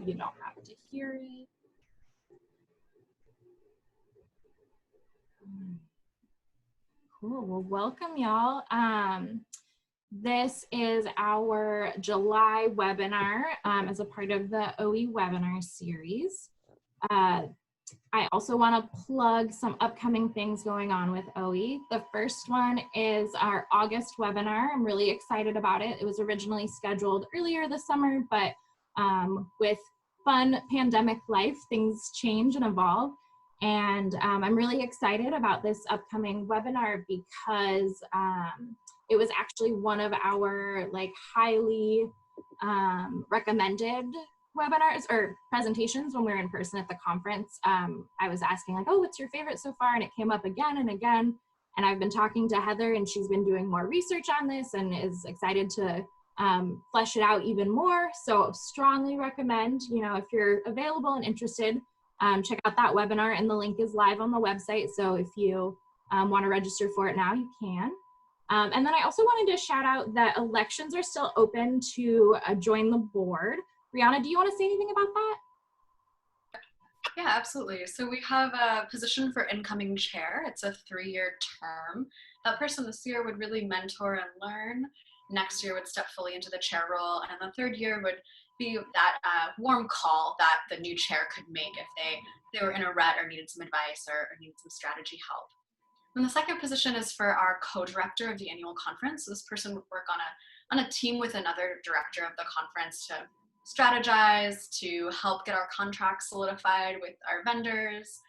you don't have to hear it. Cool, well, welcome y'all. This is our July webinar as a part of the OE webinar series. I also want to plug some upcoming things going on with OE. The first one is our August webinar. I'm really excited about it. It was originally scheduled earlier this summer, but with fun pandemic life, things change and evolve. And I'm really excited about this upcoming webinar because it was actually one of our highly recommended webinars or presentations when we were in person at the conference. I was asking oh, what's your favorite so far? And it came up again and again. And I've been talking to Heather and she's been doing more research on this and is excited to flesh it out even more. So strongly recommend, if you're available and interested, check out that webinar, and the link is live on the website. So if you want to register for it now, you can. And then I also wanted to shout out that elections are still open to join the board. Briana, do you want to say anything about that? Yeah, absolutely. So we have a position for incoming chair. It's a 3-year term. That person this year would really mentor and learn. Next year would step fully into the chair role. And the 3rd year would be that warm call that the new chair could make if they were in a rut or needed some advice or needed some strategy help. And the 2nd position is for our co-director of the annual conference. So this person would work on a team with another director of the conference to strategize, to help get our contracts solidified with our vendors.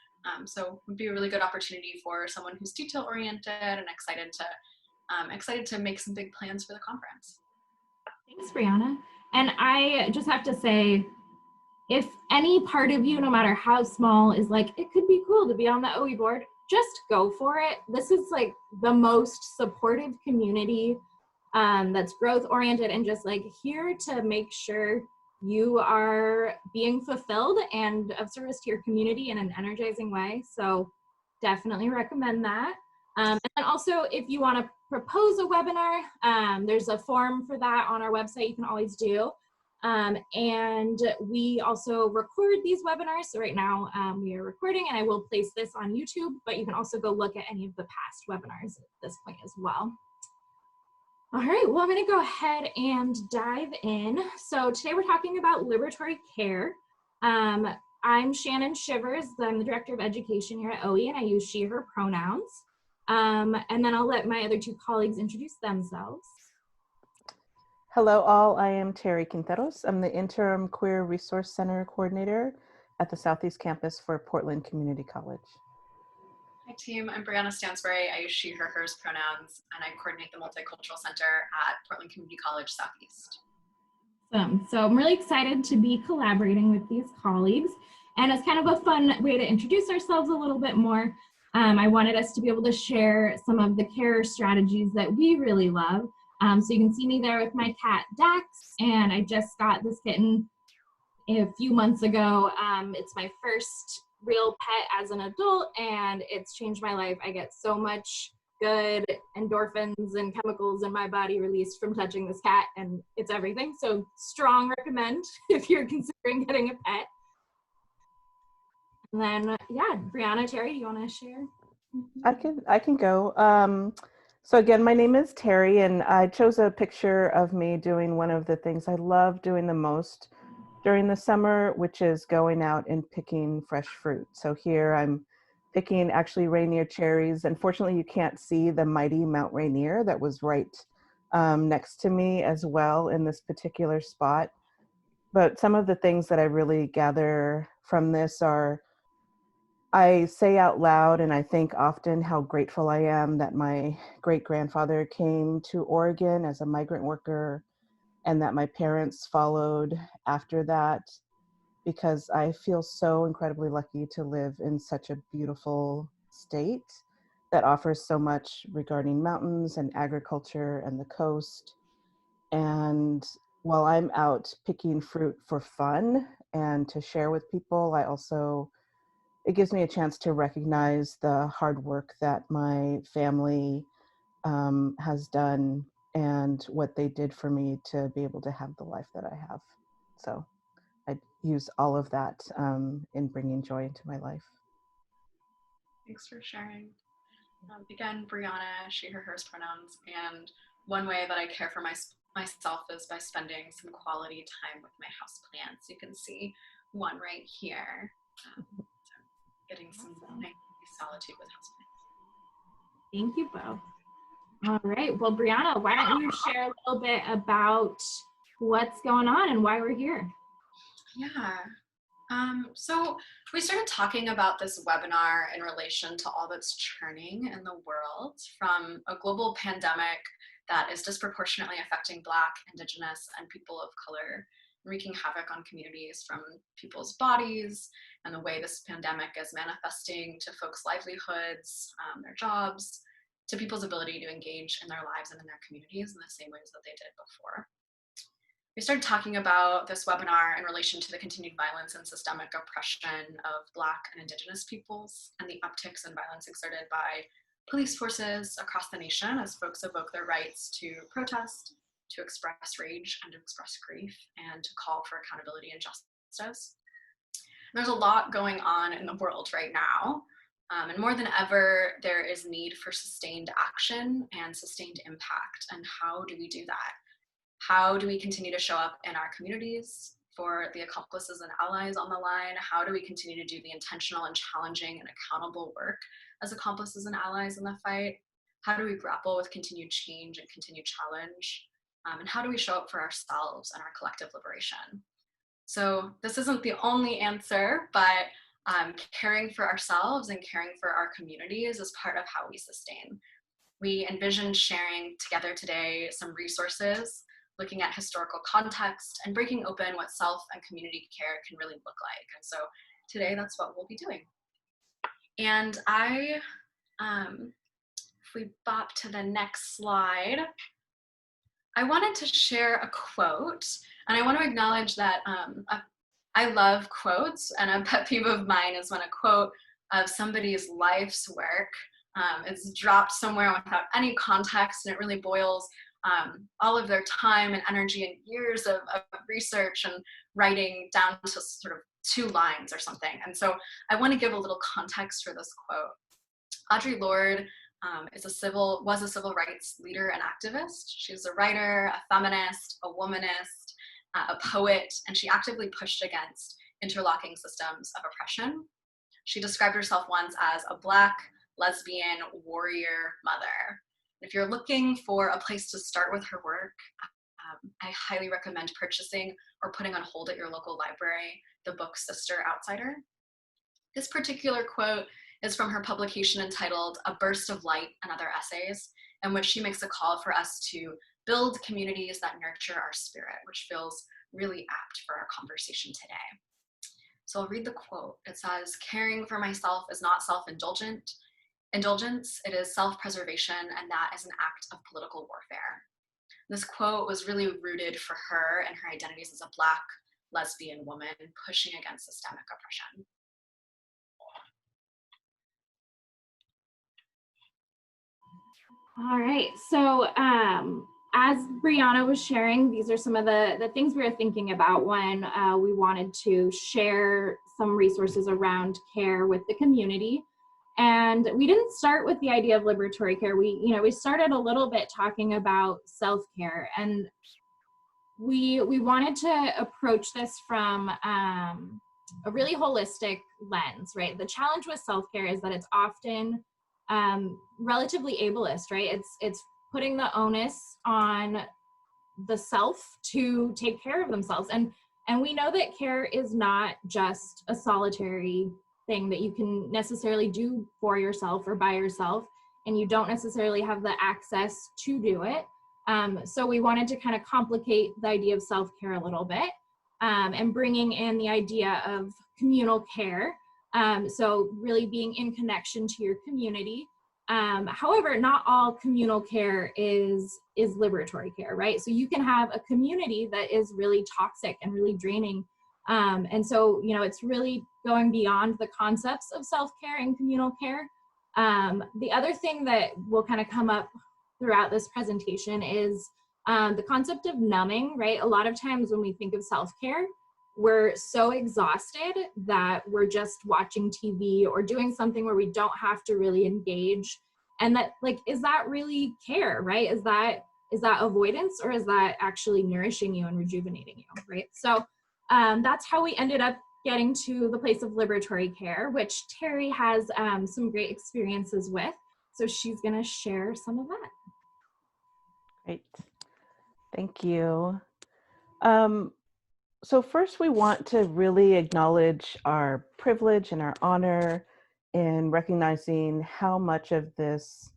So it would be a really good opportunity for someone who's detail oriented and excited to make some big plans for the conference. Thanks, Briana. And I just have to say, if any part of you, no matter how small, is it could be cool to be on the OE board, just go for it. This is the most supportive community that's growth oriented and just here to make sure you are being fulfilled and of service to your community in an energizing way. So definitely recommend that. And then also, if you want to propose a webinar, there's a form for that on our website you can always do. And we also record these webinars. So right now we are recording, and I will place this on YouTube, but you can also go look at any of the past webinars at this point as well. All right, well, I'm going to go ahead and dive in. So today we're talking about liberatory care. I'm Shannon Shivers. I'm the Director of Education here at OE, and I use she, her pronouns. And then I'll let my other 2 colleagues introduce themselves. Hello all, I am Terrie Quinteros. I'm the Interim Queer Resource Center Coordinator at the Southeast Campus for Portland Community College. Hi team, I'm Briana Stansbury. I use she, her, hers pronouns, and I coordinate the Multicultural Center at Portland Community College Southeast. So I'm really excited to be collaborating with these colleagues, and it's kind of a fun way to introduce ourselves a little bit more. I wanted us to be able to share some of the care strategies that we really love. So you can see me there with my cat Dax, and I just got this kitten a few months ago. It's my first real pet as an adult, and it's changed my life. I get so much good endorphins and chemicals in my body released from touching this cat, and it's everything. So strong recommend if you're considering getting a pet. And then, yeah, Briana, Terrie, do you want to share? I can go. So again, my name is Terrie, and I chose a picture of me doing one of the things I love doing the most during the summer, which is going out and picking fresh fruit. So here I'm picking actually Rainier cherries. Unfortunately, you can't see the mighty Mount Rainier that was right next to me as well in this particular spot. But some of the things that I really gather from this are, I say out loud and I think often how grateful I am that my great-grandfather came to Oregon as a migrant worker and that my parents followed after that, because I feel so incredibly lucky to live in such a beautiful state that offers so much regarding mountains and agriculture and the coast. And while I'm out picking fruit for fun and to share with people, it gives me a chance to recognize the hard work that my family has done and what they did for me to be able to have the life that I have. So I use all of that in bringing joy into my life. Thanks for sharing. Again, Briana, she, her, hers pronouns, and one way that I care for myself is by spending some quality time with my houseplants. You can see one right here. So getting some nice solitude with houseplants. Thank you both. All right, well, Briana, why don't you share a little bit about what's going on and why we're here? Yeah. So we started talking about this webinar in relation to all that's churning in the world, from a global pandemic that is disproportionately affecting Black, Indigenous, and people of color, wreaking havoc on communities, from people's bodies and the way this pandemic is manifesting to folks' livelihoods, their jobs, to people's ability to engage in their lives and in their communities in the same ways that they did before. We started talking about this webinar in relation to the continued violence and systemic oppression of Black and Indigenous peoples and the upticks in violence exerted by police forces across the nation as folks evoke their rights to protest, to express rage and to express grief, and to call for accountability and justice. There's a lot going on in the world right now, and more than ever, there is need for sustained action and sustained impact. And how do we do that? How do we continue to show up in our communities for the accomplices and allies on the line? How do we continue to do the intentional and challenging and accountable work as accomplices and allies in the fight? How do we grapple with continued change and continued challenge? And how do we show up for ourselves and our collective liberation? So this isn't the only answer, but caring for ourselves and caring for our communities is part of how we sustain. We envision sharing together today some resources, looking at historical context and breaking open what self and community care can really look like. And so today that's what we'll be doing. And if we bop to the next slide, I wanted to share a quote, and I want to acknowledge that I love quotes, and a pet peeve of mine is when a quote of somebody's life's work is dropped somewhere without any context, and it really boils all of their time and energy and years of research and writing down to sort of 2 lines or something. And so I want to give a little context for this quote. Audre Lorde was a civil rights leader and activist. She's a writer, a feminist, a womanist, a poet, and she actively pushed against interlocking systems of oppression. She described herself once as a Black, lesbian, warrior mother. If you're looking for a place to start with her work, I highly recommend purchasing or putting on hold at your local library the book Sister Outsider. This particular quote is from her publication entitled A Burst of Light and Other Essays, in which she makes a call for us to build communities that nurture our spirit, which feels really apt for our conversation today. So I'll read the quote. It says, "Caring for myself is not self-indulgence, it is self-preservation, and that is an act of political warfare." This quote was really rooted for her and her identities as a Black, lesbian woman pushing against systemic oppression. All right, so as Briana was sharing, these are some of the things we were thinking about when we wanted to share some resources around care with the community. And we didn't start with the idea of liberatory care. We started a little bit talking about self-care, and we wanted to approach this from a really holistic lens, right? The challenge with self-care is that it's often relatively ableist, right? It's putting the onus on the self to take care of themselves. And we know that care is not just a solitary thing that you can necessarily do for yourself or by yourself, and you don't necessarily have the access to do it. So we wanted to kind of complicate the idea of self-care a little bit, and bringing in the idea of communal care. So really being in connection to your community. However, not all communal care is liberatory care, right? So you can have a community that is really toxic and really draining. And so, it's really going beyond the concepts of self-care and communal care. The other thing that will kind of come up throughout this presentation is the concept of numbing, right? A lot of times when we think of self-care, we're so exhausted that we're just watching TV or doing something where we don't have to really engage. And that, like, is that really care, right? Is that avoidance, or is that actually nourishing you and rejuvenating you, right? So that's how we ended up getting to the place of liberatory care, which Terrie has some great experiences with. So she's going to share some of that. Great. Thank you. So first, we want to really acknowledge our privilege and our honor in recognizing how much of this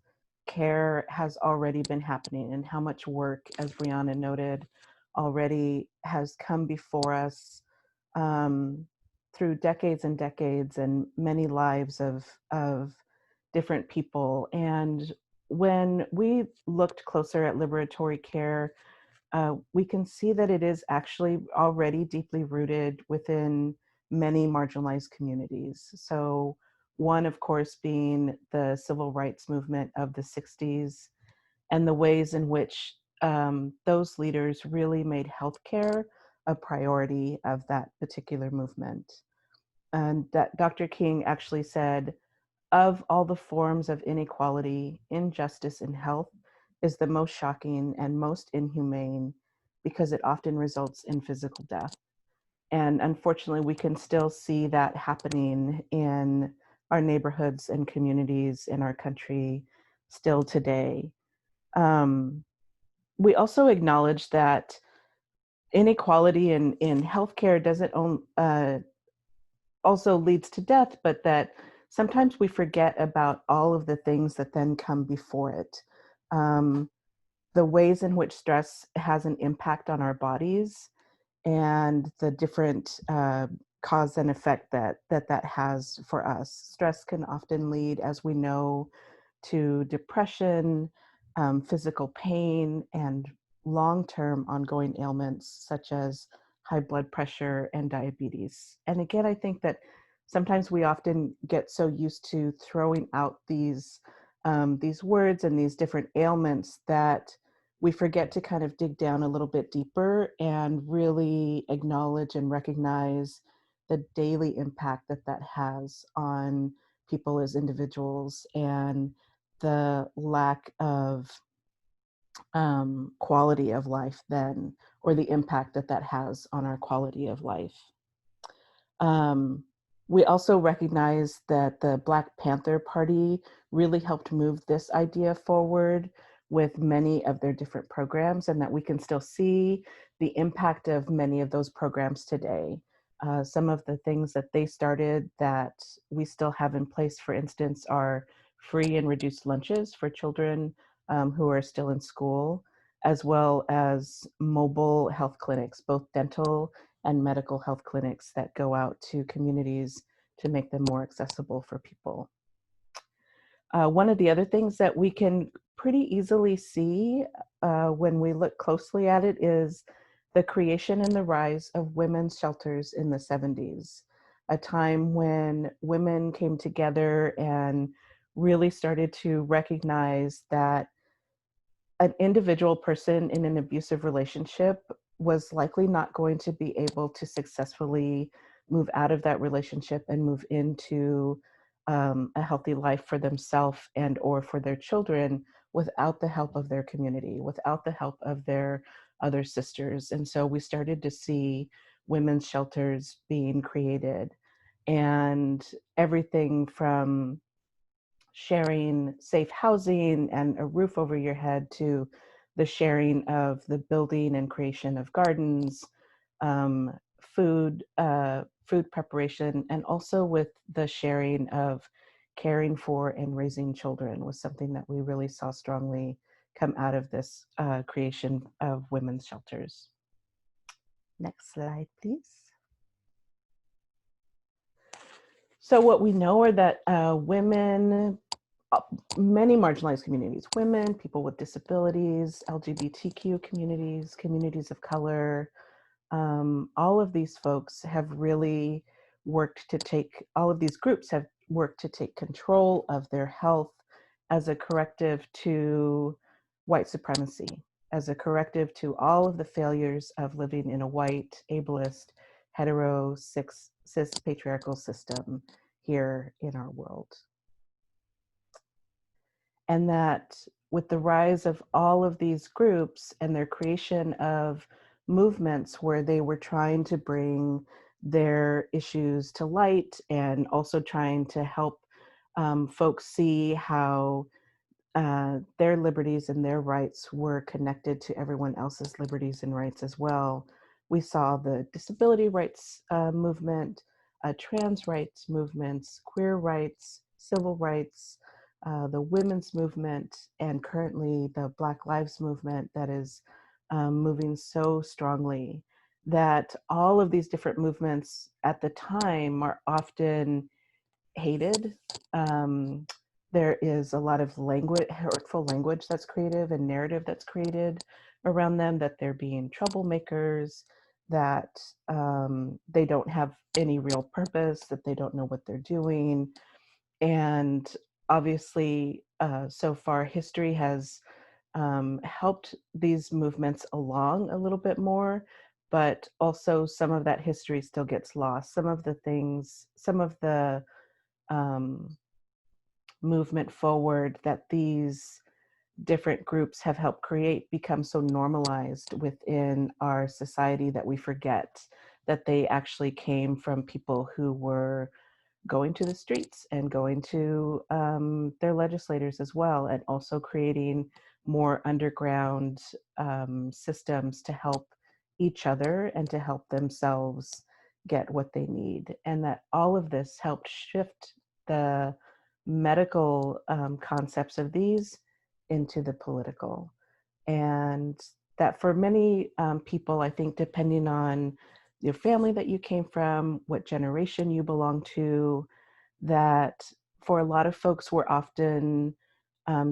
care has already been happening and how much work, as Briana noted, already has come before us through decades and decades and many lives of different people. And when we looked closer at liberatory care, we can see that it is actually already deeply rooted within many marginalized communities. So one, of course, being the civil rights movement of the 60s and the ways in which those leaders really made healthcare a priority of that particular movement. And that Dr. King actually said, of all the forms of inequality, injustice in health is the most shocking and most inhumane because it often results in physical death. And unfortunately, we can still see that happening in our neighborhoods and communities in our country still today. We also acknowledge that inequality in healthcare doesn't also leads to death, but that sometimes we forget about all of the things that then come before it. The ways in which stress has an impact on our bodies and the different cause and effect that has for us. Stress can often lead, as we know, to depression, physical pain, and long-term ongoing ailments such as high blood pressure and diabetes. And again, I think that sometimes we often get so used to throwing out these words and these different ailments that we forget to kind of dig down a little bit deeper and really acknowledge and recognize the daily impact that has on people as individuals and the lack of quality of life then, or the impact that has on our quality of life. We also recognize that the Black Panther Party really helped move this idea forward with many of their different programs, and that we can still see the impact of many of those programs today. Some of the things that they started that we still have in place, for instance, are free and reduced lunches for children who are still in school, as well as mobile health clinics, both dental and medical health clinics that go out to communities to make them more accessible for people. One of the other things that we can pretty easily see when we look closely at it is the creation and the rise of women's shelters in the 70s, a time when women came together and really started to recognize that an individual person in an abusive relationship was likely not going to be able to successfully move out of that relationship and move into a healthy life for themselves and or for their children without the help of their community, without the help of their other sisters. And so we started to see women's shelters being created, and everything from sharing safe housing and a roof over your head to the sharing of the building and creation of gardens, food preparation, and also with the sharing of caring for and raising children was something that we really saw strongly come out of this creation of women's shelters. Next slide, please. So what we know are that women, many marginalized communities, women, people with disabilities, LGBTQ communities, communities of color, all of these folks have really worked to take, all of these groups have worked to take control of their health as a corrective to white supremacy, as a corrective to all of the failures of living in a white, ableist, hetero, cis patriarchal system here in our world. And that with the rise of all of these groups and their creation of movements where they were trying to bring their issues to light and also trying to help folks see how their liberties and their rights were connected to everyone else's liberties and rights as well. We saw the disability rights movement, trans rights movements, queer rights, civil rights, the women's movement, and currently the Black Lives Movement that is moving so strongly, that all of these different movements at the time are often hated. There is a lot of language, hurtful language that's creative and narrative that's created around them, that they're being troublemakers, that they don't have any real purpose, that they don't know what they're doing. And obviously, so far, history has helped these movements along a little bit more, but also some of that history still gets lost. Some of the things, some of the movement forward that these different groups have helped create become so normalized within our society that we forget that they actually came from people who were going to the streets and going to their legislators as well, and also creating more underground systems to help each other and to help themselves get what they need. And that all of this helped shift the medical concepts of these into the political. And that for many people, I think, depending on your family that you came from, what generation you belong to, that for a lot of folks we're often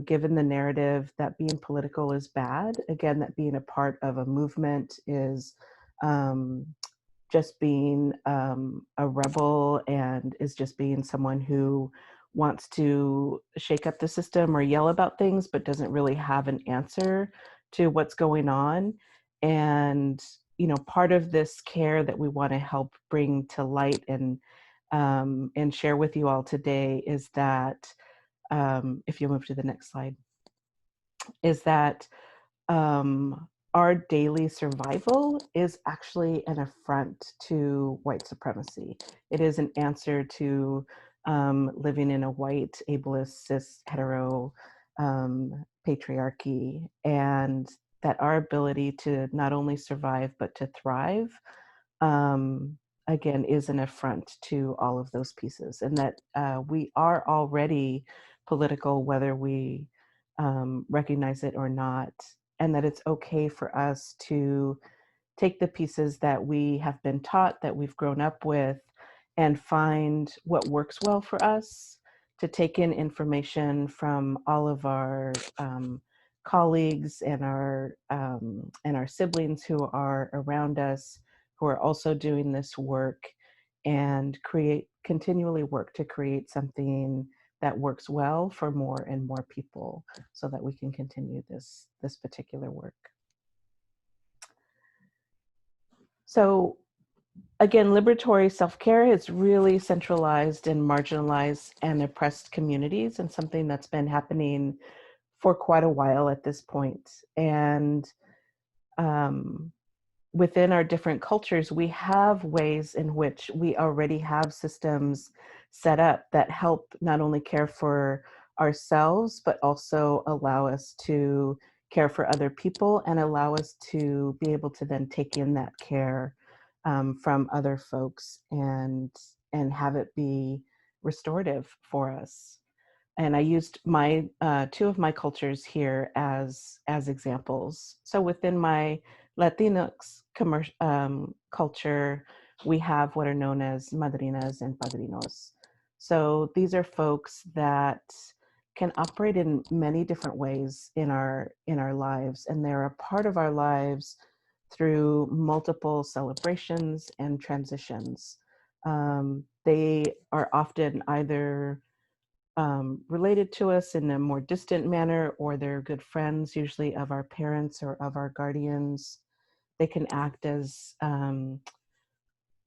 given the narrative that being political is bad. Again, that being a part of a movement is just being a rebel, and is just being someone who wants to shake up the system or yell about things, but doesn't really have an answer to what's going on. And, you know, part of this care that we want to help bring to light and share with you all today is that, if you move to the next slide, is that our daily survival is actually an affront to white supremacy. It is an answer to living in a white, ableist, cis, hetero patriarchy, and that our ability to not only survive but to thrive, again, is an affront to all of those pieces, and that we are already political, whether we recognize it or not, and that it's okay for us to take the pieces that we have been taught, that we've grown up with, and find what works well for us, to take in information from all of our colleagues and our siblings who are around us, who are also doing this work, and continually work to create something that works well for more and more people, so that we can continue this particular work. So again, liberatory self-care is really centralized in marginalized and oppressed communities, and something that's been happening for quite a while at this point. And within our different cultures, we have ways in which we already have systems set up that help not only care for ourselves, but also allow us to care for other people and allow us to be able to then take in that care from other folks and have it be restorative for us. And I used my two of my cultures here as examples. So within my Latinx culture, we have what are known as madrinas and padrinos. So these are folks that can operate in many different ways in our lives, and they're a part of our lives through multiple celebrations and transitions. They are often either related to us in a more distant manner, or they're good friends, usually of our parents or of our guardians. They can act as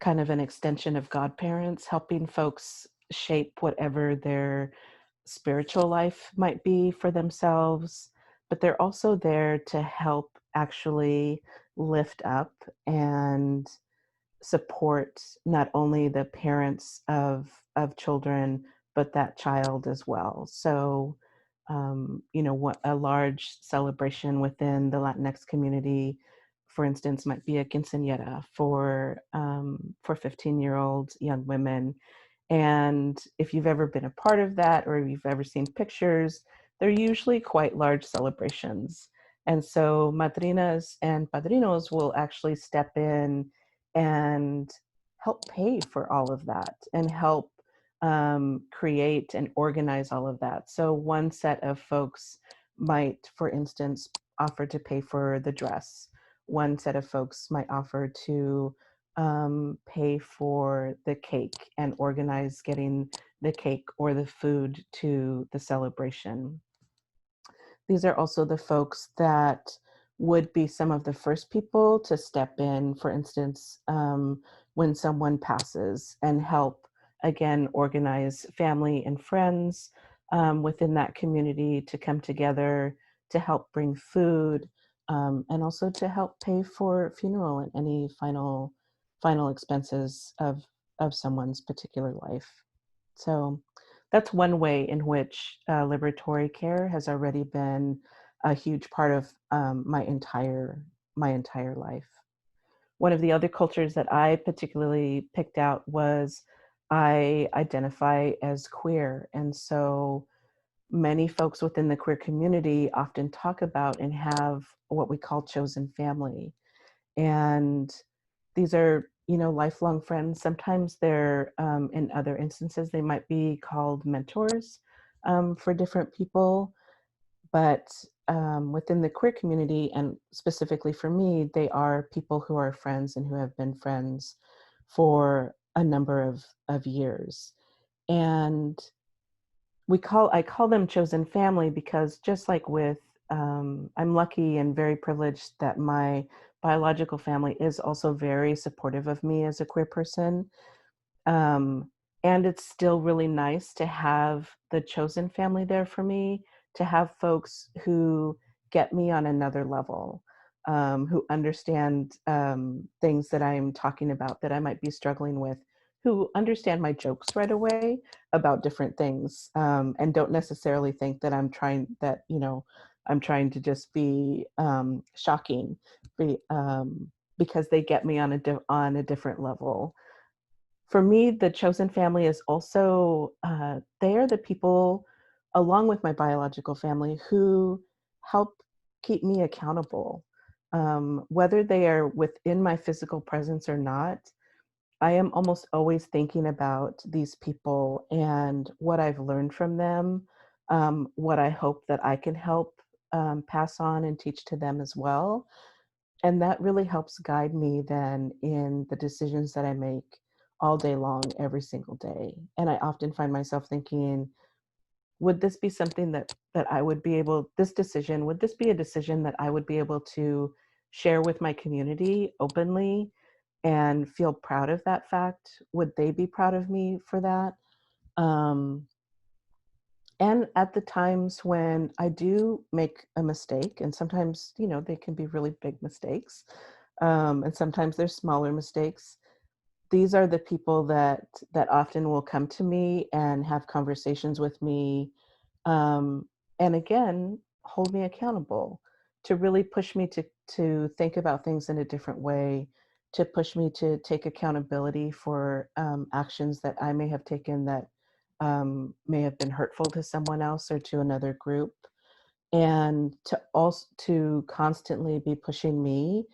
kind of an extension of godparents, helping folks shape whatever their spiritual life might be for themselves, but they're also there to help actually lift up and support not only the parents of children, but that child as well. So, what a large celebration within the Latinx community, for instance, might be a quinceañera for 15-year-old young women. And if you've ever been a part of that, or you've ever seen pictures, they're usually quite large celebrations. And so madrinas and padrinos will actually step in and help pay for all of that and help create and organize all of that. So one set of folks might, for instance, offer to pay for the dress. One set of folks might offer to pay for the cake and organize getting the cake or the food to the celebration. These are also the folks that would be some of the first people to step in, for instance, when someone passes, and help, again, organize family and friends within that community to come together to help bring food, and also to help pay for funeral and any final expenses of someone's particular life. So that's one way in which liberatory care has already been a huge part of my entire life. One of the other cultures that I particularly picked out was I identify as queer, and so many folks within the queer community often talk about and have what we call chosen family. And these are, lifelong friends. Sometimes they're, in other instances, they might be called mentors for different people. But within the queer community, and specifically for me, they are people who are friends and who have been friends for a number of years. And I call them chosen family because, just like with, I'm lucky and very privileged that my biological family is also very supportive of me as a queer person. And it's still really nice to have the chosen family there for me, to have folks who get me on another level, who understand things that I'm talking about that I might be struggling with, who understand my jokes right away about different things, and don't necessarily think that I'm trying to just be shocking, because they get me on a different level. For me, the chosen family is also, they are the people, along with my biological family, who help keep me accountable. Whether they are within my physical presence or not, I am almost always thinking about these people and what I've learned from them, what I hope that I can help pass on and teach to them as well. And that really helps guide me then in the decisions that I make all day long, every single day. And I often find myself thinking, would this be something that I would be able, would this be a decision that I would be able to share with my community openly and feel proud of that fact? Would they be proud of me for that? And at the times when I do make a mistake, and sometimes, they can be really big mistakes, and sometimes they're smaller mistakes, these are the people that often will come to me and have conversations with me, and again, hold me accountable, to really push me to think about things in a different way, to push me to take accountability for actions that I may have taken that may have been hurtful to someone else or to another group, and to constantly be pushing me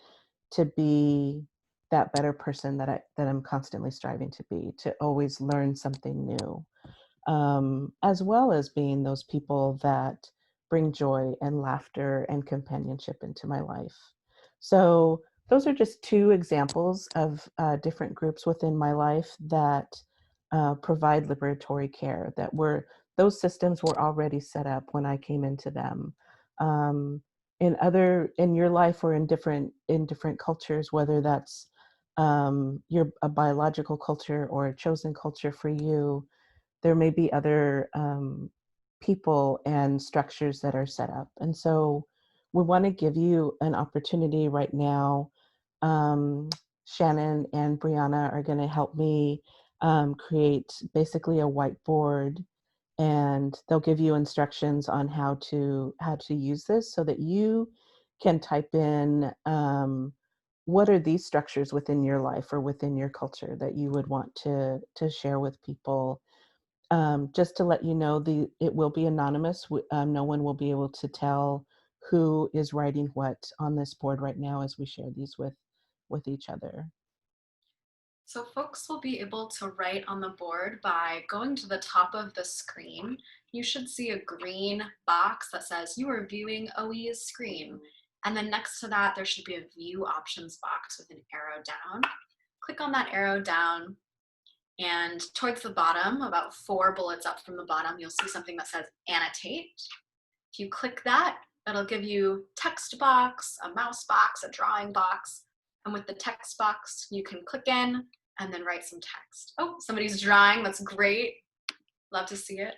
to be that better person that I'm constantly striving to be, to always learn something new, as well as being those people that bring joy and laughter and companionship into my life. So those are just two examples of different groups within my life that provide liberatory care, those systems were already set up when I came into them. In your life or in different cultures, whether that's you're a biological culture or a chosen culture for you, there may be other people and structures that are set up. And so we want to give you an opportunity right now. Shannon and Briana are going to help me create basically a whiteboard, and they'll give you instructions on how to use this so that you can type in what are these structures within your life or within your culture that you would want to share with people. Just to let you know, it will be anonymous. No one will be able to tell who is writing what on this board right now as we share these with each other. So folks will be able to write on the board by going to the top of the screen. You should see a green box that says you are viewing OE's screen. And then next to that, there should be a view options box with an arrow down. Click on that arrow down, and towards the bottom, about 4 bullets up from the bottom, you'll see something that says annotate. If you click that, it'll give you text box, a mouse box, a drawing box. And with the text box, you can click in and then write some text. Oh, somebody's drawing. That's great. Love to see it.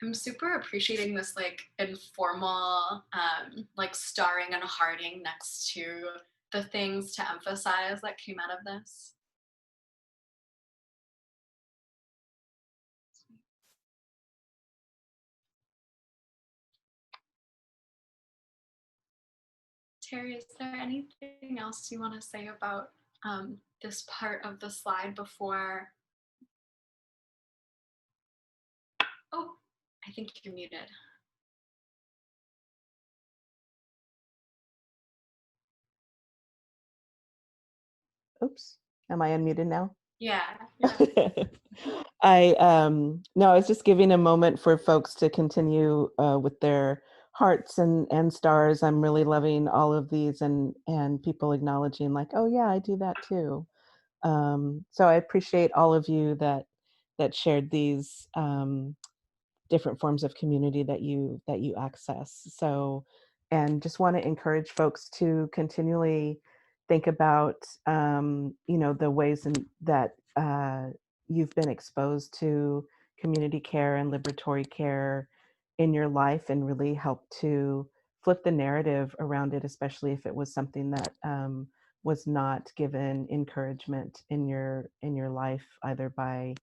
I'm super appreciating this like informal, like starring and hearting next to the things to emphasize that came out of this. Terrie, is there anything else you want to say about this part of the slide before? Oh, I think you're muted. Oops, am I unmuted now? Yeah. I no, I was just giving a moment for folks to continue with their hearts and stars. I'm really loving all of these and people acknowledging like, oh yeah, I do that too. So I appreciate all of you that shared these different forms of community that you access. So, and just want to encourage folks to continually think about the ways that you've been exposed to community care and liberatory care in your life, and really help to flip the narrative around it, especially if it was something that was not given encouragement in your life, either by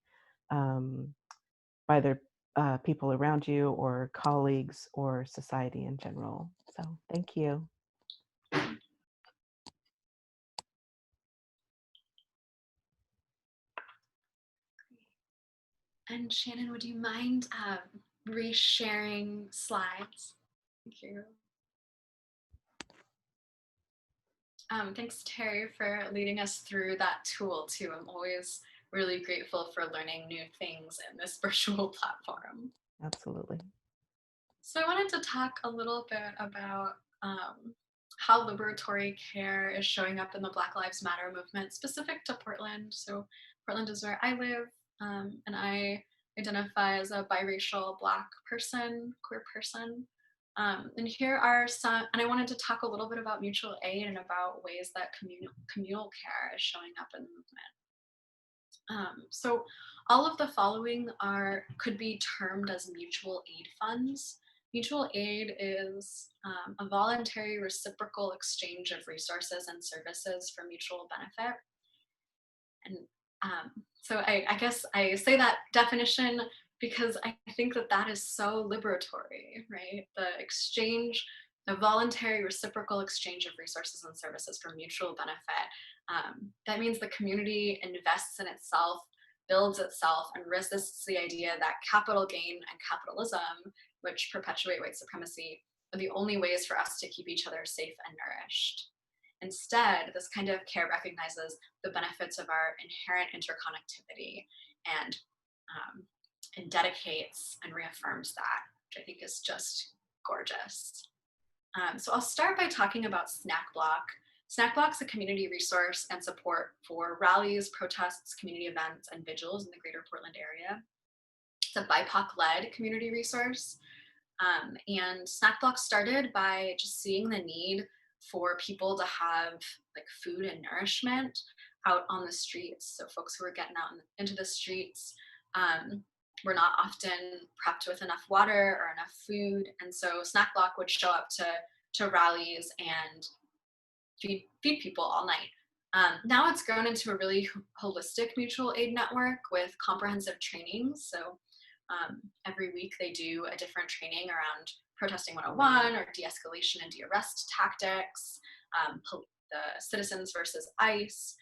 their people around you or colleagues or society in general. So thank you. And Shannon, would you mind re-sharing slides? Thank you. Thanks, Terrie, for leading us through that tool too. I'm always really grateful for learning new things in this virtual platform. Absolutely. So I wanted to talk a little bit about how liberatory care is showing up in the Black Lives Matter movement, specific to Portland. So Portland is where I live, and I identify as a biracial Black person, queer person. And here are some, and I wanted to talk a little bit about mutual aid and about ways that communal care is showing up in the movement. So all of the following could be termed as mutual aid funds. Mutual aid is a voluntary reciprocal exchange of resources and services for mutual benefit. And so I guess I say that definition because I think that that is so liberatory, right? The voluntary reciprocal exchange of resources and services for mutual benefit. That means the community invests in itself, builds itself, and resists the idea that capital gain and capitalism, which perpetuate white supremacy, are the only ways for us to keep each other safe and nourished. Instead, this kind of care recognizes the benefits of our inherent interconnectivity and dedicates and reaffirms that, which I think is just gorgeous. So I'll start by talking about Snack Block. Snack Block is a community resource and support for rallies, protests, community events, and vigils in the greater Portland area. It's a BIPOC-led community resource. And Snack Block started by just seeing the need for people to have like food and nourishment out on the streets. So folks who are getting out into the streets were not often prepped with enough water or enough food. And so Snack Block would show up to rallies and feed people all night. Now it's grown into a really holistic mutual aid network with comprehensive trainings. So every week they do a different training around protesting 101 or de-escalation and de-arrest tactics, the citizens versus ICE,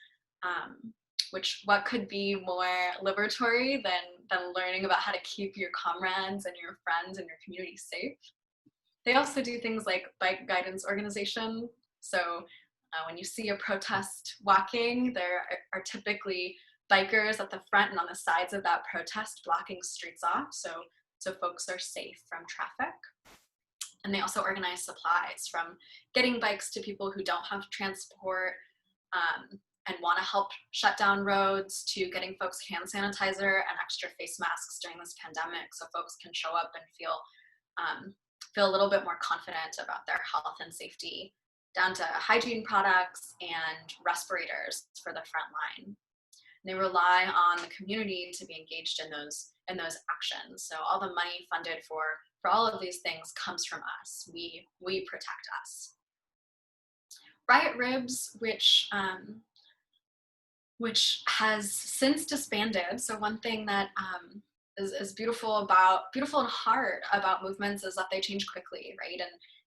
what could be more liberatory than learning about how to keep your comrades and your friends and your community safe. They also do things like bike guidance organization. So when you see a protest walking, there are typically bikers at the front and on the sides of that protest blocking streets off, so folks are safe from traffic. And they also organize supplies, from getting bikes to people who don't have transport and want to help shut down roads, to getting folks hand sanitizer and extra face masks during this pandemic so folks can show up and feel a little bit more confident about their health and safety, down to hygiene products and respirators for the front line. They rely on the community to be engaged in those actions. So all the money funded for all of these things comes from us. We protect us. Riot Ribs, which has since disbanded. So one thing that is beautiful and hard about movements is that they change quickly, right?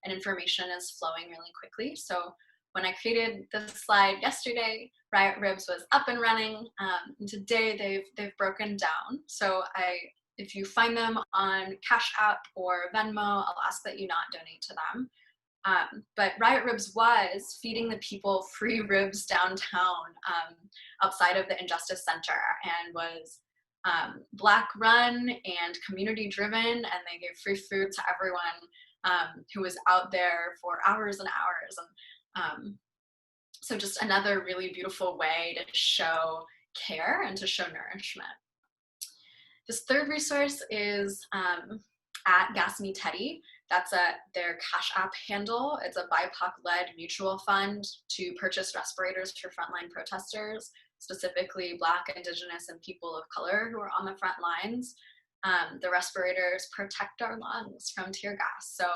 And information is flowing really quickly. So when I created this slide yesterday, Riot Ribs was up and running. And today they've broken down. So if you find them on Cash App or Venmo, I'll ask that you not donate to them. But Riot Ribs was feeding the people free ribs downtown outside of the Injustice Center, and was Black run and community driven, and they gave free food to everyone who was out there for hours and hours. And so just another really beautiful way to show care and to show nourishment. This third resource is at Gas Me Teddy. That's their Cash App handle. It's a BIPOC-led mutual fund to purchase respirators for frontline protesters, specifically Black, Indigenous, and people of color who are on the front lines. The respirators protect our lungs from tear gas. So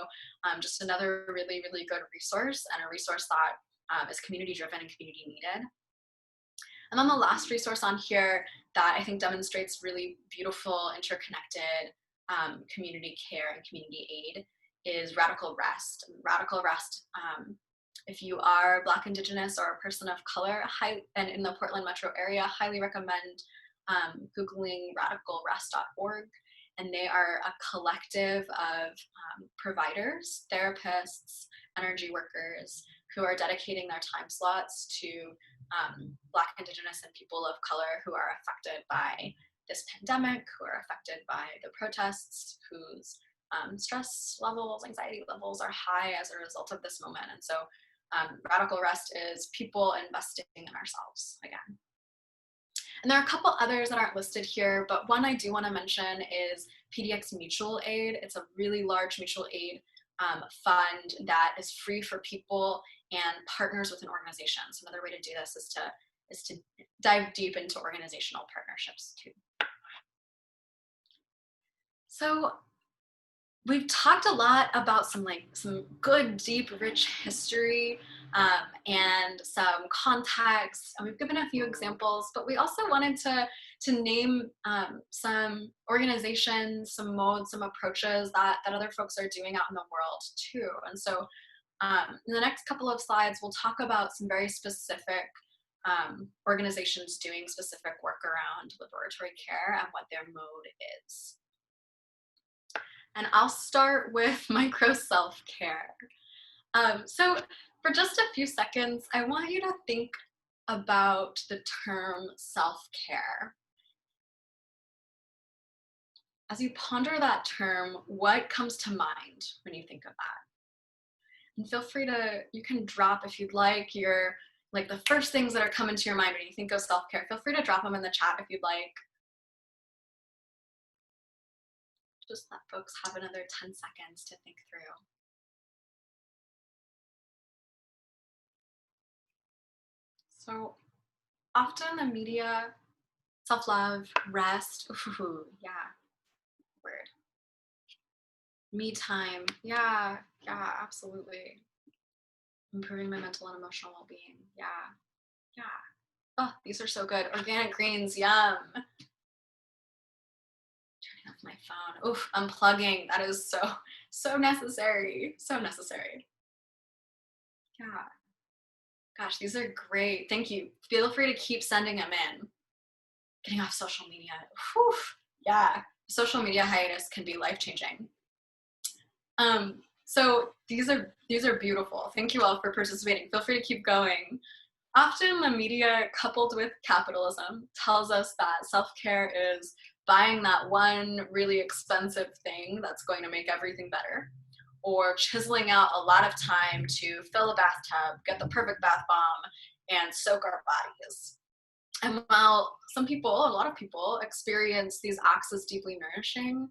just another really, really good resource, and a resource that is community-driven and community needed. And then the last resource on here that I think demonstrates really beautiful, interconnected community care and community aid is Radical Rest. Radical Rest, if you are Black, Indigenous, or a person of color, and in the Portland metro area, highly recommend Googling radicalrest.org. And they are a collective of providers, therapists, energy workers who are dedicating their time slots to Black, Indigenous, and people of color who are affected by this pandemic, who are affected by the protests, whose stress levels, anxiety levels are high as a result of this moment. And so radical rest is people investing in ourselves again. And there are a couple others that aren't listed here, but one I do want to mention is PDX Mutual Aid. It's a really large mutual aid fund that is free for people and partners with an organization. So another way to do this is to dive deep into organizational partnerships too. So we've talked a lot about some good, deep, rich history and some context, and we've given a few examples, but we also wanted to name some organizations, some modes, some approaches that other folks are doing out in the world too. And so in the next couple of slides, we'll talk about some very specific organizations doing specific work around liberatory care and what their mode is. And I'll start with micro self-care. So for just a few seconds, I want you to think about the term self-care. As you ponder that term, what comes to mind when you think of that? And feel free to, you can drop if you'd like the first things that are coming to your mind when you think of self-care. Feel free to drop them in the chat if you'd like. Just let folks have another 10 seconds to think through. So often the media, self-love, rest, ooh, yeah, word. Me time, yeah, absolutely. Improving my mental and emotional well-being, yeah. Oh, these are so good. Organic greens, yum. Turning off my phone, oof, unplugging, that is so necessary, so necessary. Yeah. Gosh, these are great. Thank you. Feel free to keep sending them in. Getting off social media. Whew. Yeah, social media hiatus can be life-changing. So these are beautiful. Thank you all for participating. Feel free to keep going. Often the media, coupled with capitalism, tells us that self-care is buying that one really expensive thing that's going to make everything better, or chiseling out a lot of time to fill a bathtub, get the perfect bath bomb, and soak our bodies. And while a lot of people experience these acts as deeply nourishing,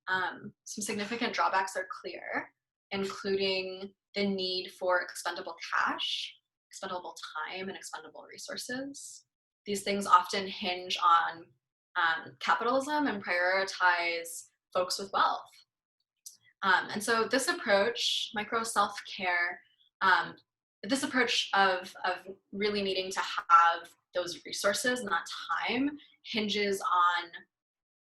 some significant drawbacks are clear, including the need for expendable cash, expendable time, and expendable resources. These things often hinge on capitalism and prioritize folks with wealth. And so this approach, micro self-care, this approach of really needing to have those resources, not time, hinges on,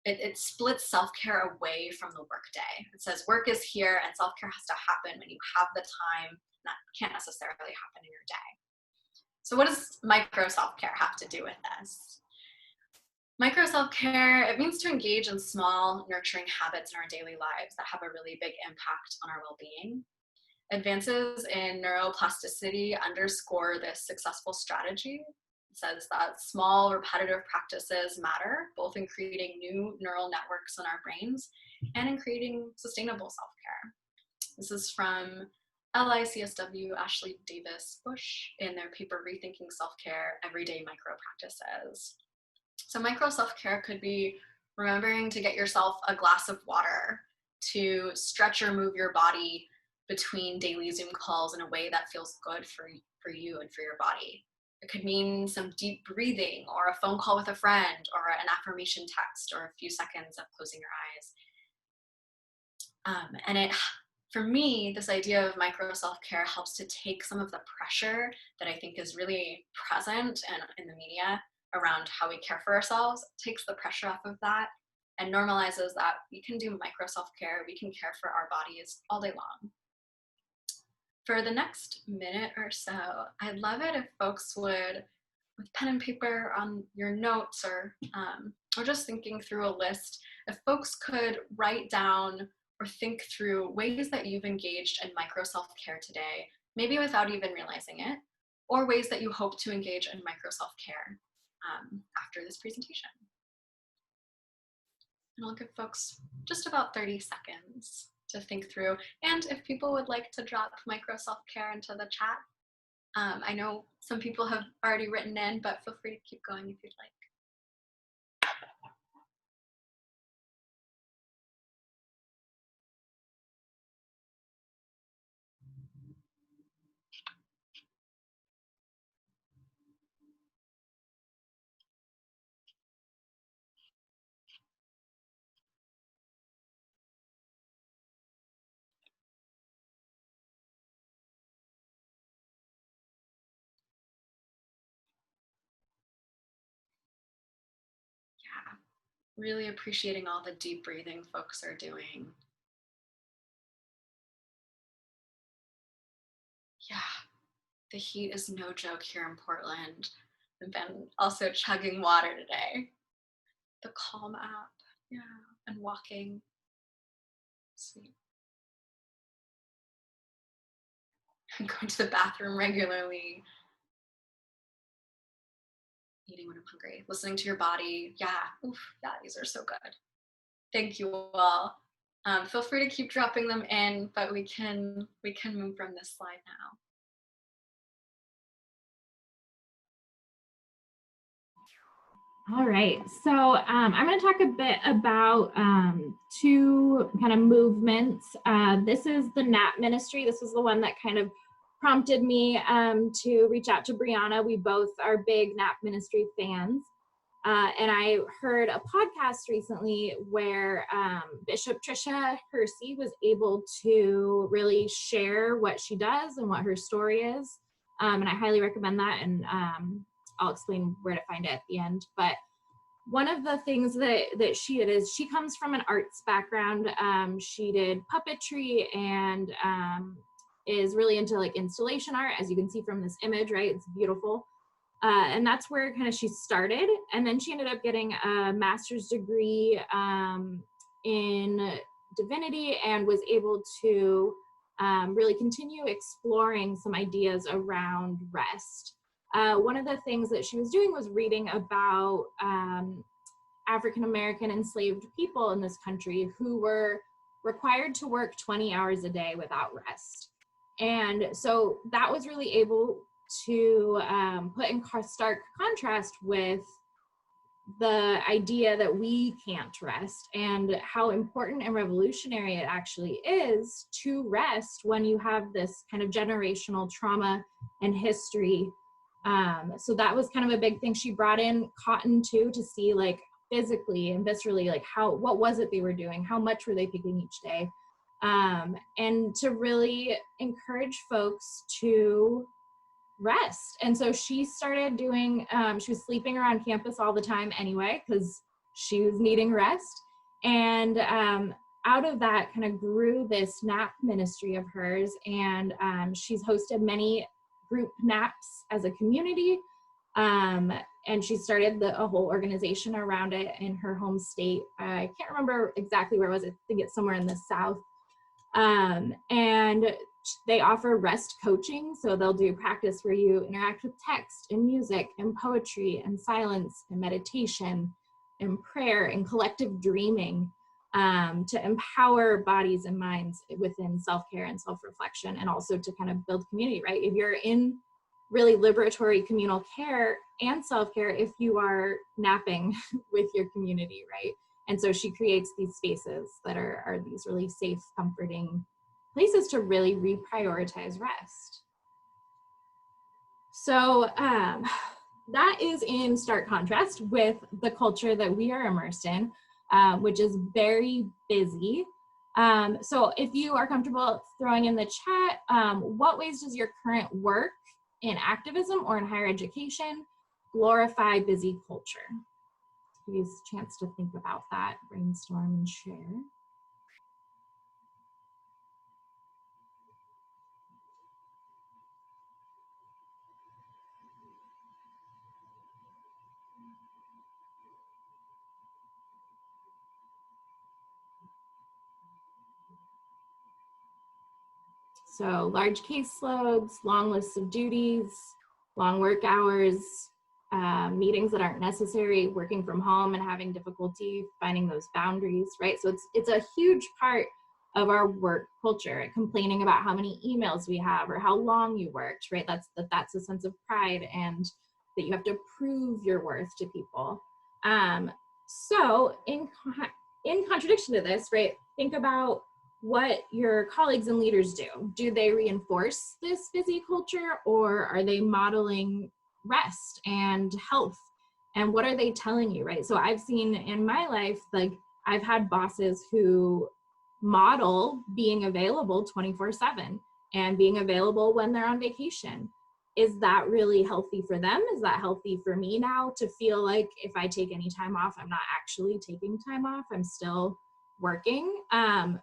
it splits self-care away from the workday. It says work is here and self-care has to happen when you have the time. That can't necessarily happen in your day. So what does micro self-care have to do with this? Micro self-care, it means to engage in small, nurturing habits in our daily lives that have a really big impact on our well-being. Advances in neuroplasticity underscore this successful strategy. It says that small, repetitive practices matter, both in creating new neural networks in our brains and in creating sustainable self-care. This is from LICSW Ashley Davis Bush in their paper, Rethinking Self-Care, Everyday Micro Practices. So micro self-care could be remembering to get yourself a glass of water, to stretch or move your body between daily Zoom calls in a way that feels good for you and for your body. It could mean some deep breathing or a phone call with a friend or an affirmation text or a few seconds of closing your eyes. For me, this idea of micro self-care helps to take some of the pressure that I think is really present in the media around how we care for ourselves, takes the pressure off of that and normalizes that we can do micro self-care, we can care for our bodies all day long. For the next minute or so, I'd love it if folks would, with pen and paper on your notes or just thinking through a list, if folks could write down or think through ways that you've engaged in micro self-care today, maybe without even realizing it, or ways that you hope to engage in micro self-care after this presentation. And I'll give folks just about 30 seconds to think through. And if people would like to drop micro self-care into the chat, I know some people have already written in, but feel free to keep going if you'd like. Yeah, really appreciating all the deep breathing folks are doing. Yeah, the heat is no joke here in Portland. I've been also chugging water today. The Calm app, yeah, and walking. Sweet. I'm going to the bathroom regularly. Eating when I'm hungry. Listening to your body. Yeah, oof, yeah, these are so good. Thank you all. Feel free to keep dropping them in, but we can move from this slide now. All right, so I'm going to talk a bit about two kind of movements. This is the NAP ministry. This was the one that kind of prompted me to reach out to Briana. We both are big NAP ministry fans. And I heard a podcast recently where Bishop Trisha Hersey was able to really share what she does and what her story is. And I highly recommend that. And I'll explain where to find it at the end. But one of the things that she did is she comes from an arts background. She did puppetry and is really into like installation art, as you can see from this image, right? It's beautiful. And that's where kind of she started. And then she ended up getting a master's degree in divinity and was able to really continue exploring some ideas around rest. One of the things that she was doing was reading about African-American enslaved people in this country who were required to work 20 hours a day without rest. And so that was really able to put in stark contrast with the idea that we can't rest and how important and revolutionary it actually is to rest when you have this kind of generational trauma and history. So that was kind of a big thing. She brought in Cotton too to see like physically and viscerally like what was it they were doing, how much were they picking each day, and to really encourage folks to rest. And so she started doing, she was sleeping around campus all the time anyway, because she was needing rest. And out of that kind of grew this NAP ministry of hers. And she's hosted many group naps as a community. And she started a whole organization around it in her home state. I can't remember exactly where it was. I think it's somewhere in the South. And they offer rest coaching. So they'll do practice where you interact with text and music and poetry and silence and meditation and prayer and collective dreaming, to empower bodies and minds within self-care and self-reflection, and also to kind of build community, right? If you're in really liberatory communal care and self-care, if you are napping with your community, right? And so she creates these spaces that are these really safe, comforting places to really reprioritize rest. So that is in stark contrast with the culture that we are immersed in, which is very busy. So if you are comfortable throwing in the chat, what ways does your current work in activism or in higher education glorify busy culture? Give you a chance to think about that, brainstorm and share. So large caseloads, long lists of duties, long work hours, meetings that aren't necessary, working from home and having difficulty finding those boundaries, right? So it's a huge part of our work culture, complaining about how many emails we have or how long you worked, right? That's a sense of pride, and that you have to prove your worth to people. So in contradiction to this, right, think about what your colleagues and leaders do. Do they reinforce this busy culture, or are they modeling rest and health? And what are they telling you, right? So I've seen in my life, like I've had bosses who model being available 24/7 and being available when they're on vacation. Is that really healthy for them? Is that healthy for me now to feel like if I take any time off, I'm not actually taking time off, I'm still working?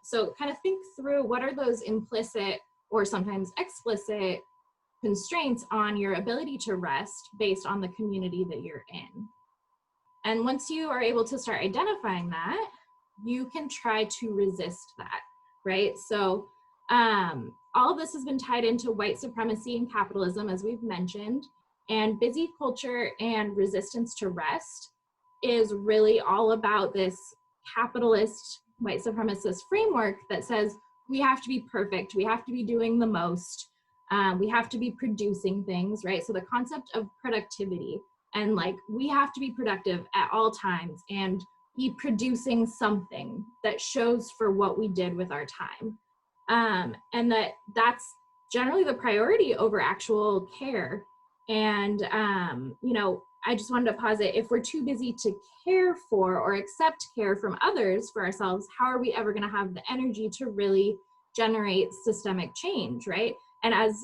So kind of think through what are those implicit or sometimes explicit constraints on your ability to rest based on the community that you're in. And once you are able to start identifying that, you can try to resist that, right? So all of this has been tied into white supremacy and capitalism, as we've mentioned, and busy culture and resistance to rest is really all about this capitalist white supremacist framework that says we have to be perfect, we have to be doing the most, we have to be producing things, right? So the concept of productivity, and like we have to be productive at all times and be producing something that shows for what we did with our time. And that's generally the priority over actual care. And, you know, I just wanted to posit, if we're too busy to care for or accept care from others for ourselves, how are we ever going to have the energy to really generate systemic change, right? And as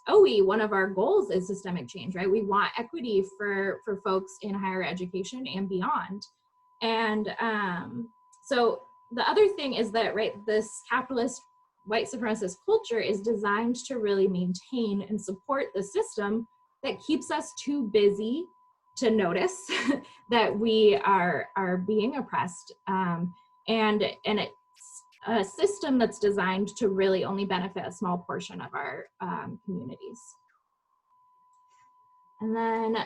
OE, one of our goals is systemic change, right? We want equity for folks in higher education and beyond. And so the other thing is that, right, this capitalist white supremacist culture is designed to really maintain and support the system that keeps us too busy to notice that we are being oppressed. And it's a system that's designed to really only benefit a small portion of our communities. And then,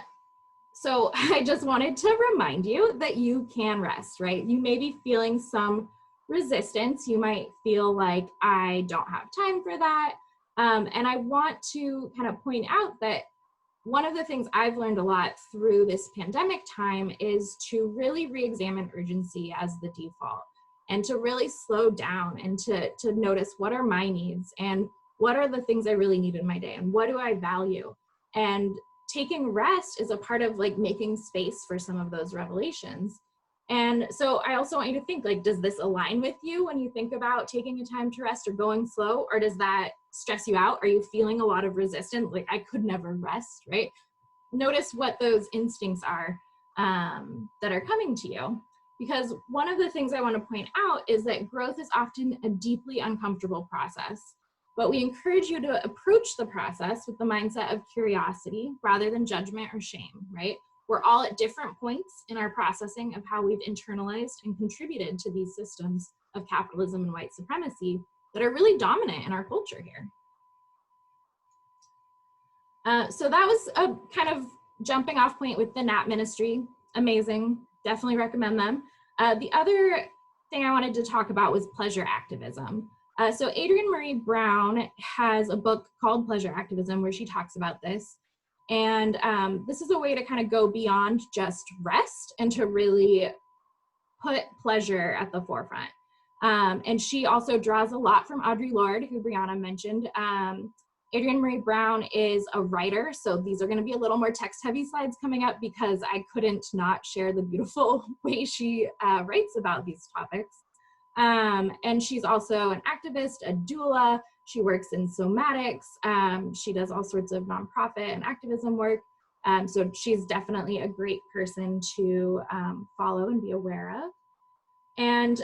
so I just wanted to remind you that you can rest, right? You may be feeling some resistance. You might feel like, I don't have time for that. And I want to kind of point out that one of the things I've learned a lot through this pandemic time is to really re-examine urgency as the default, and to really slow down and to notice what are my needs and what are the things I really need in my day and what do I value. And taking rest is a part of like making space for some of those revelations. And so I also want you to think, like, does this align with you when you think about taking a time to rest or going slow, or does that stress you out? Are you feeling a lot of resistance? Like, I could never rest, right? Notice what those instincts are that are coming to you. Because one of the things I want to point out is that growth is often a deeply uncomfortable process, but we encourage you to approach the process with the mindset of curiosity rather than judgment or shame, right? We're all at different points in our processing of how we've internalized and contributed to these systems of capitalism and white supremacy that are really dominant in our culture here. So that was a kind of jumping off point with the NAP ministry. Amazing, definitely recommend them. The other thing I wanted to talk about was pleasure activism. So Adrienne Maree Brown has a book called Pleasure Activism where she talks about this. And this is a way to kind of go beyond just rest and to really put pleasure at the forefront. And she also draws a lot from Audre Lorde, who Briana mentioned. Adrienne Maree Brown is a writer, so these are going to be a little more text-heavy slides coming up because I couldn't not share the beautiful way she writes about these topics. And she's also an activist, a doula. She works in somatics. She does all sorts of nonprofit and activism work. So she's definitely a great person to follow and be aware of. And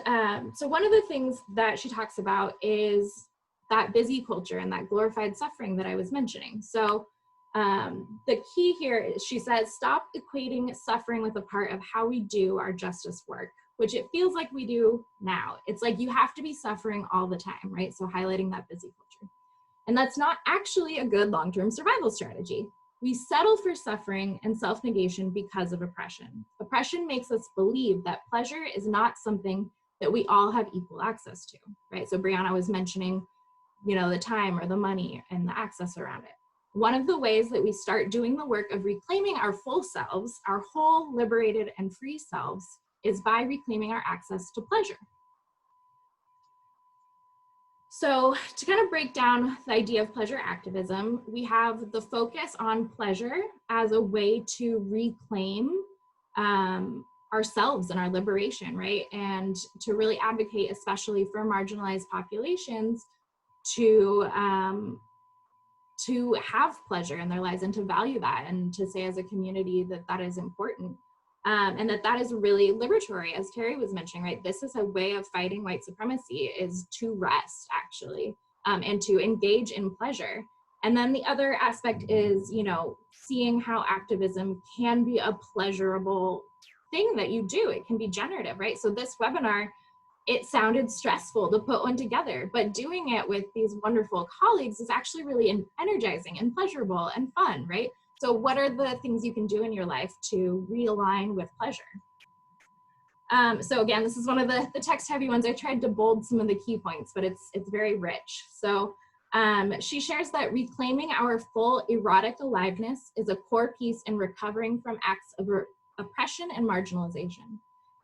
so one of the things that she talks about is that busy culture and that glorified suffering that I was mentioning. So the key here is, she says, stop equating suffering with a part of how we do our justice work, which it feels like we do now. It's like you have to be suffering all the time, right? So highlighting that busy culture. And that's not actually a good long-term survival strategy. We settle for suffering and self-negation because of oppression. Oppression makes us believe that pleasure is not something that we all have equal access to, right? So Briana was mentioning, you know, the time or the money and the access around it. One of the ways that we start doing the work of reclaiming our full selves, our whole liberated and free selves, is by reclaiming our access to pleasure. So to kind of break down the idea of pleasure activism, we have the focus on pleasure as a way to reclaim ourselves and our liberation, right? And to really advocate, especially for marginalized populations, to have pleasure in their lives and to value that, and to say as a community that that is important. And that is really liberatory, as Terrie was mentioning, right? This is a way of fighting white supremacy, is to rest, actually, and to engage in pleasure. And then the other aspect is, you know, seeing how activism can be a pleasurable thing that you do. It can be generative, right? So this webinar, it sounded stressful to put one together, but doing it with these wonderful colleagues is actually really energizing and pleasurable and fun, right? So what are the things you can do in your life to realign with pleasure? So again, this is one of the text heavy ones. I tried to bold some of the key points, but it's very rich. So she shares that reclaiming our full erotic aliveness is a core piece in recovering from acts of oppression and marginalization.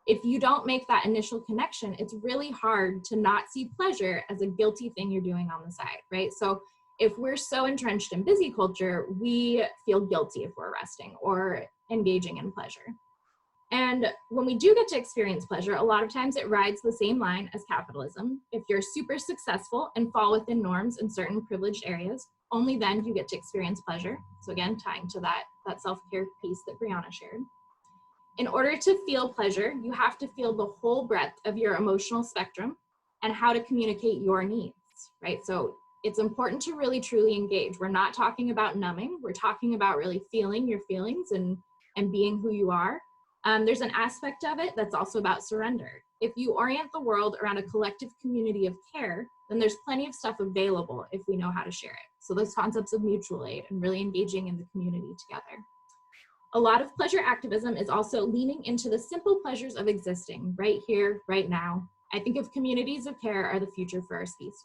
If you don't make that initial connection, it's really hard to not see pleasure as a guilty thing you're doing on the side, right? So if we're so entrenched in busy culture, we feel guilty if we're resting or engaging in pleasure. And when we do get to experience pleasure, a lot of times it rides the same line as capitalism. If you're super successful and fall within norms in certain privileged areas, only then you get to experience pleasure. So again, tying to that self-care piece that Briana shared. In order to feel pleasure, you have to feel the whole breadth of your emotional spectrum and how to communicate your needs, right? So it's important to really truly engage. We're not talking about numbing. We're talking about really feeling your feelings and being who you are. There's an aspect of it that's also about surrender. If you orient the world around a collective community of care, then there's plenty of stuff available if we know how to share it. So those concepts of mutual aid and really engaging in the community together. A lot of pleasure activism is also leaning into the simple pleasures of existing right here, right now. I think of communities of care are the future for our species.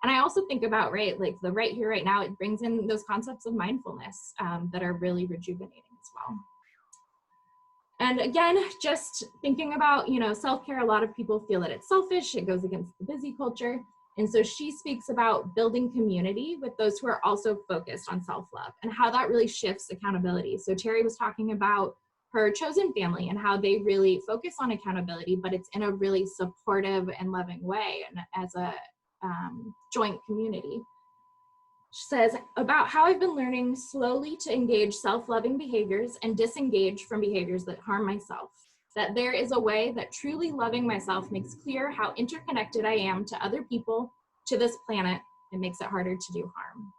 And I also think about, right, like the right here, right now, it brings in those concepts of mindfulness that are really rejuvenating as well. And again, just thinking about, you know, self-care, a lot of people feel that it's selfish, it goes against the busy culture. And so she speaks about building community with those who are also focused on self-love and how that really shifts accountability. So Terrie was talking about her chosen family and how they really focus on accountability, but it's in a really supportive and loving way and as a joint community. She says, about how I've been learning slowly to engage self-loving behaviors and disengage from behaviors that harm myself. That there is a way that truly loving myself makes clear how interconnected I am to other people, to this planet. It makes it harder to do harm.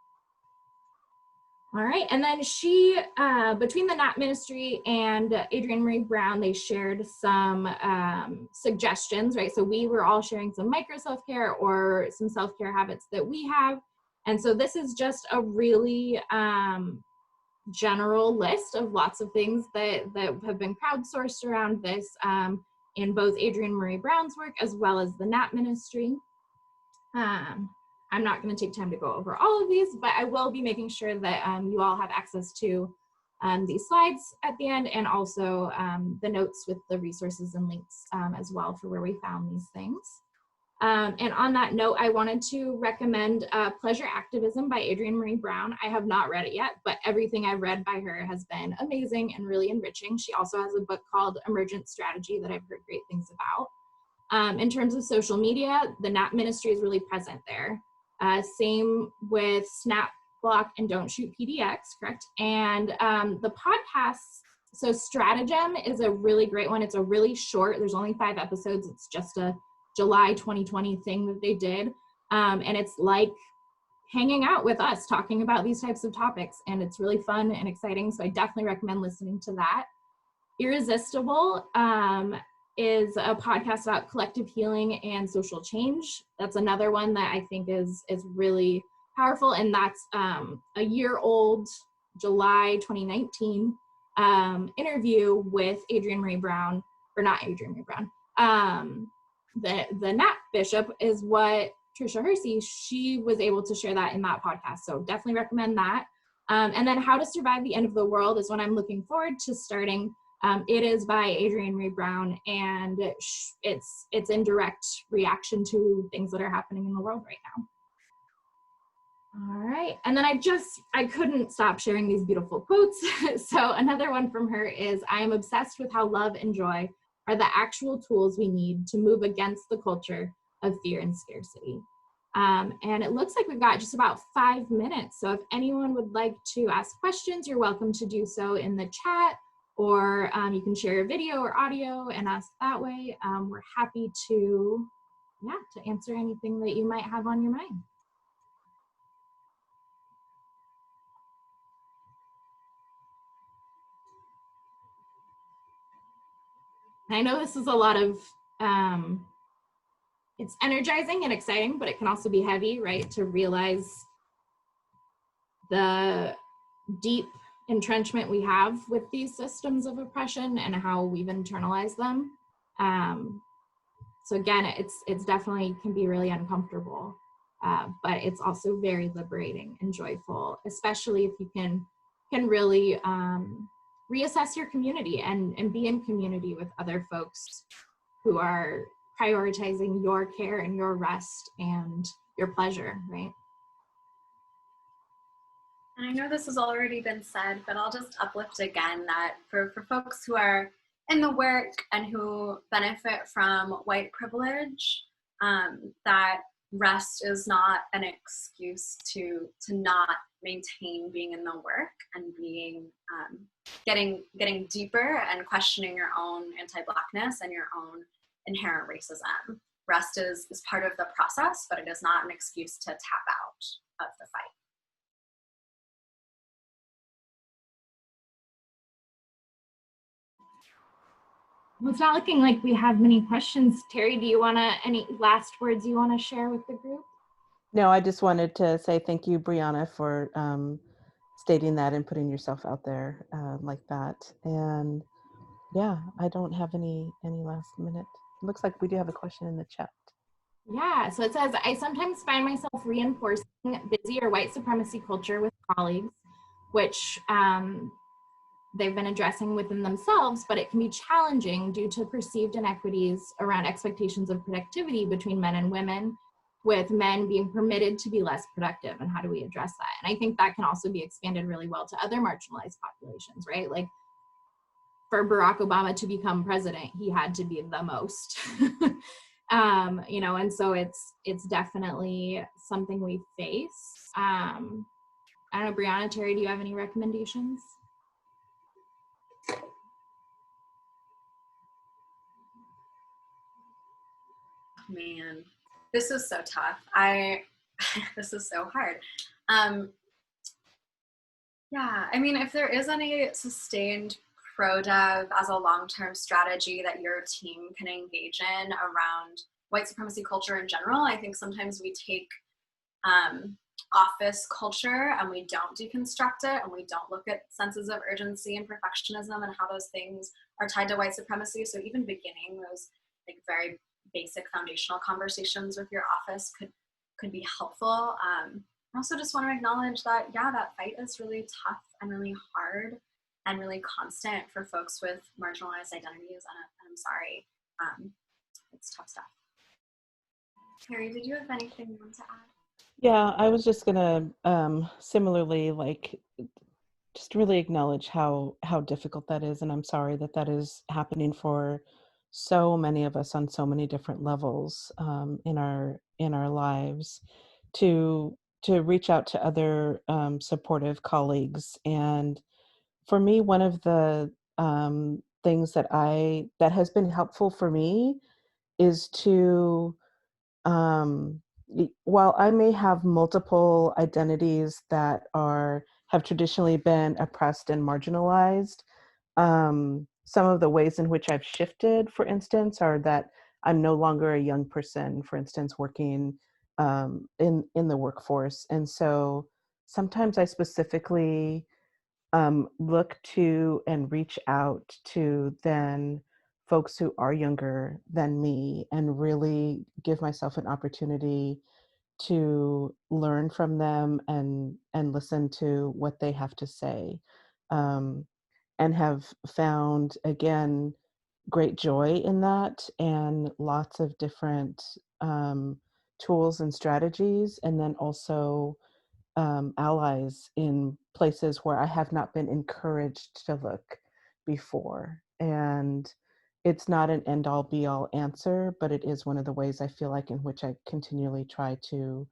All right, and then she, between the Nat Ministry and Adrienne Maree Brown, they shared some suggestions, right? So we were all sharing some micro self-care or some self-care habits that we have. And so this is just a really general list of lots of things that have been crowdsourced around this in both Adrienne Maree Brown's work as well as the Nat Ministry. I'm not going to take time to go over all of these, but I will be making sure that you all have access to these slides at the end, and also the notes with the resources and links as well for where we found these things. And on that note, I wanted to recommend Pleasure Activism by Adrienne Maree Brown. I have not read it yet, but everything I've read by her has been amazing and really enriching. She also has a book called Emergent Strategy that I've heard great things about. In terms of social media, the Nat Ministry is really present there. Same with Snap, Block, and Don't Shoot PDX, correct? And the podcasts, so Stratagem is a really great one. It's a really short, there's only 5 episodes. It's just a July 2020 thing that they did. And it's like hanging out with us, talking about these types of topics. And it's really fun and exciting. So I definitely recommend listening to that. Irresistible is a podcast about collective healing and social change. That's another one that I think is really powerful. And that's a year old July 2019 interview with Adrienne Maree Brown, or not Adrienne Maree Brown, the Nat Bishop is what Trisha Hersey, she was able to share that in that podcast. So definitely recommend that. And then How to Survive the End of the World is what I'm looking forward to starting. It is by Adrienne Maree Brown, and it's in direct reaction to things that are happening in the world right now. All right, and then I couldn't stop sharing these beautiful quotes. So another one from her is, I am obsessed with how love and joy are the actual tools we need to move against the culture of fear and scarcity. And it looks like we've got just about 5 minutes. So if anyone would like to ask questions, you're welcome to do so in the chat, or you can share a video or audio and ask that way. We're happy to answer anything that you might have on your mind. I know this is a lot of, it's energizing and exciting, but it can also be heavy, right? To realize the deep entrenchment we have with these systems of oppression and how we've internalized them. So again, it's definitely can be really uncomfortable, but it's also very liberating and joyful, especially if you can really reassess your community and be in community with other folks who are prioritizing your care and your rest and your pleasure, right? And I know this has already been said, but I'll just uplift again that for folks who are in the work and who benefit from white privilege, that rest is not an excuse to not maintain being in the work and being getting deeper and questioning your own anti-Blackness and your own inherent racism. Rest is part of the process, but it is not an excuse to tap out of the fight. Well, it's not looking like we have many questions. Terrie, do you want to, any last words you want to share with the group? No, I just wanted to say thank you, Briana, for stating that and putting yourself out there like that. And yeah, I don't have any last minute. It looks like we do have a question in the chat. Yeah, so it says, I sometimes find myself reinforcing busy or white supremacy culture with colleagues, which they've been addressing within themselves, but it can be challenging due to perceived inequities around expectations of productivity between men and women, with men being permitted to be less productive. And how do we address that? And I think that can also be expanded really well to other marginalized populations, right? Like for Barack Obama to become president, he had to be the most. You know, and so it's definitely something we face. I don't know, Briana, Terrie, do you have any recommendations? Man, this is so tough. This is so hard. Yeah, I mean, if there is any sustained pro-dev as a long-term strategy that your team can engage in around white supremacy culture in general, I think sometimes we take office culture and we don't deconstruct it, and we don't look at senses of urgency and perfectionism and how those things are tied to white supremacy. So even beginning those like very basic foundational conversations with your office could be helpful. I also just want to acknowledge that, yeah, that fight is really tough and really hard and really constant for folks with marginalized identities, and I'm sorry, it's tough stuff. Terrie, did you have anything you want to add? Yeah, I was just gonna similarly like just really acknowledge how difficult that is, and I'm sorry that that is happening for so many of us on so many different levels in our lives. To reach out to other supportive colleagues, and for me, one of the things that has been helpful for me is to while I may have multiple identities that have traditionally been oppressed and marginalized, some of the ways in which I've shifted, for instance, are that I'm no longer a young person, for instance, working in the workforce. And so sometimes I specifically look to and reach out to then folks who are younger than me and really give myself an opportunity to learn from them and listen to what they have to say, um, and have found again great joy in that and lots of different tools and strategies, and then also allies in places where I have not been encouraged to look before. And it's not an end all be all answer, but it is one of the ways I feel like in which I continually try to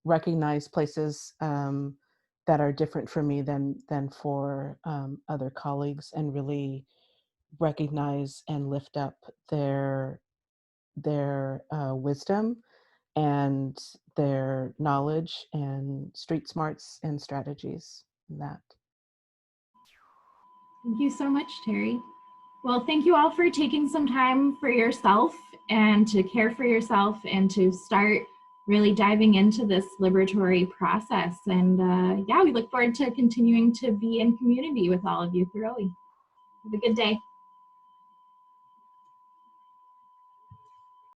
recognize places that are different for me than for other colleagues, and really recognize and lift up their wisdom and their knowledge and street smarts and strategies in that. Thank you so much, Terrie. Well, thank you all for taking some time for yourself and to care for yourself and to start really diving into this liberatory process. And yeah, we look forward to continuing to be in community with all of you through OE. Have a good day.